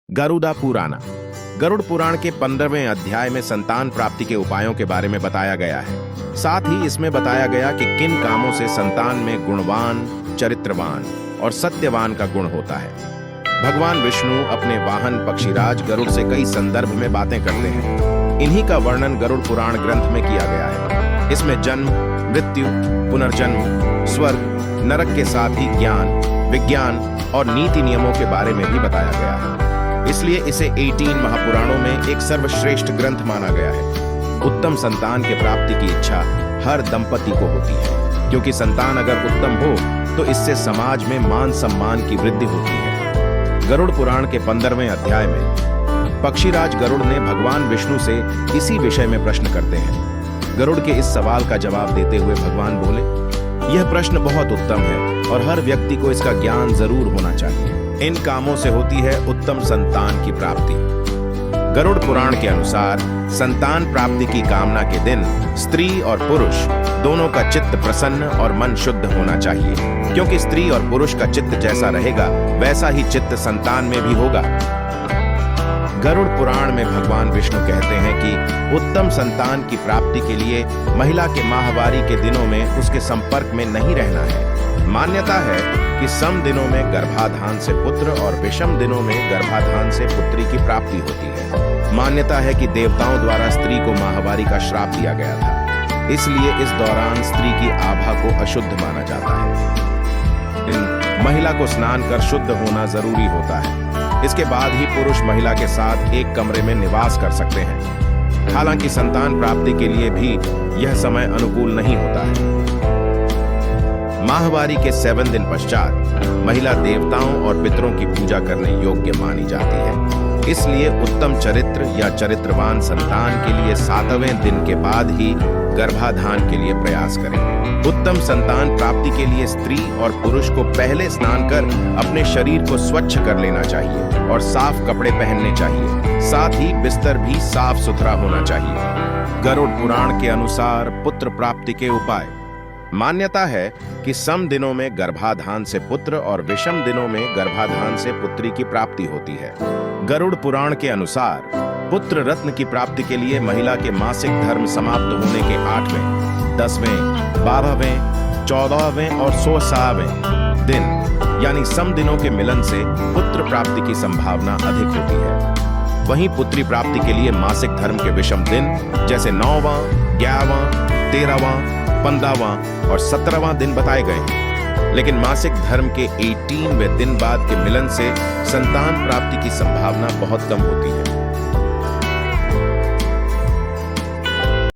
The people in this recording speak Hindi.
गरुड़ा पुराण। गरुड़ पुराण के 15वें अध्याय में संतान प्राप्ति के उपायों के बारे में बताया गया है। साथ ही इसमें बताया गया कि किन कामों से संतान में गुणवान, चरित्रवान और सत्यवान का गुण होता है। भगवान विष्णु अपने वाहन पक्षीराज गरुड़ से कई संदर्भ में बातें करते हैं। इन्हीं का वर्णन गरुड़ पुराण ग्रंथ में किया गया है। इसमें जन्म, मृत्यु, पुनर्जन्म, स्वर्ग, नरक के साथ ही ज्ञान, विज्ञान और नीति नियमों के बारे में भी बताया गया है। इसलिए इसे 18 महापुराणों में एक सर्वश्रेष्ठ ग्रंथ माना गया है। उत्तम संतान के प्राप्ति की इच्छा हर दंपति को होती है, क्योंकि संतान अगर उत्तम हो तो इससे समाज में मान सम्मान की वृद्धि होती है। गरुड़ पुराण के 15वें अध्याय में पक्षीराज गरुड़ ने भगवान विष्णु से इसी विषय में प्रश्न करते हैं। गरुड़ के इस सवाल का जवाब देते हुए भगवान बोले, यह प्रश्न बहुत उत्तम है और हर व्यक्ति को इसका ज्ञान जरूर होना चाहिए। इन कामों से होती है उत्तम संतान की प्राप्ति। गरुड़ पुराण के अनुसार संतान प्राप्ति की कामना के दिन स्त्री और पुरुष दोनों का चित्त प्रसन्न और मन शुद्ध होना चाहिए, क्योंकि स्त्री और पुरुष का चित्त जैसा रहेगा वैसा ही चित्त संतान में भी होगा। गरुड़ पुराण में भगवान विष्णु कहते हैं कि उत्तम संतान की प्राप्ति के लिए महिला के माहवारी के दिनों में उसके संपर्क में नहीं रहना है। मान्यता है कि सम दिनों में गर्भाधान से पुत्र और विषम दिनों में गर्भाधान से पुत्री की प्राप्ति होती है। मान्यता है कि देवताओं द्वारा स्त्री को माहवारी का श्राप दिया गया था, इसलिए इस दौरान स्त्री की आभा को अशुद्ध माना जाता है। महिला को स्नान कर शुद्ध होना जरूरी होता है। इसके बाद ही पुरुष महिला के साथ एक कमरे में निवास कर सकते हैं। हालांकि संतान प्राप्ति के लिए भी यह समय अनुकूल नहीं होता है। माहवारी के 7 दिन पश्चात महिला देवताओं और पितरों की पूजा करने योग्य मानी जाती है। इसलिए उत्तम चरित्र या चरित्रवान संतान के लिए 7वें दिन के बाद ही गर्भाधान के लिए प्रयास करें। उत्तम संतान प्राप्ति के लिए स्त्री और पुरुष को पहले स्नान कर अपने शरीर को स्वच्छ कर लेना चाहिए और साफ कपड़े पहनने चाहिए। साथ ही बिस्तर भी साफ सुथरा होना चाहिए। गरुड़ पुराण के अनुसार पुत्र प्राप्ति के उपाय। मान्यता है कि सम दिनों में गर्भाधान से पुत्र और विषम दिनों में गर्भाधान से पुत्री की प्राप्ति होती है। गरुड़ पुराण के अनुसार पुत्र रत्न की प्राप्ति के लिए महिला के मासिक धर्म समाप्त होने के 8वें, 10वें, 12वें, 14वें और 16वें दिन यानी सम दिनों के मिलन से पुत्र प्राप्ति की संभावना अधिक होती है। वहीं पुत्री प्राप्ति के लिए मासिक धर्म के विषम दिन जैसे 9वां, 11वां, 13वां, 15वां और 17वां दिन बताए गए हैं। लेकिन मासिक धर्म के 18वें दिन बाद के मिलन से संतान प्राप्ति की संभावना बहुत कम होती है।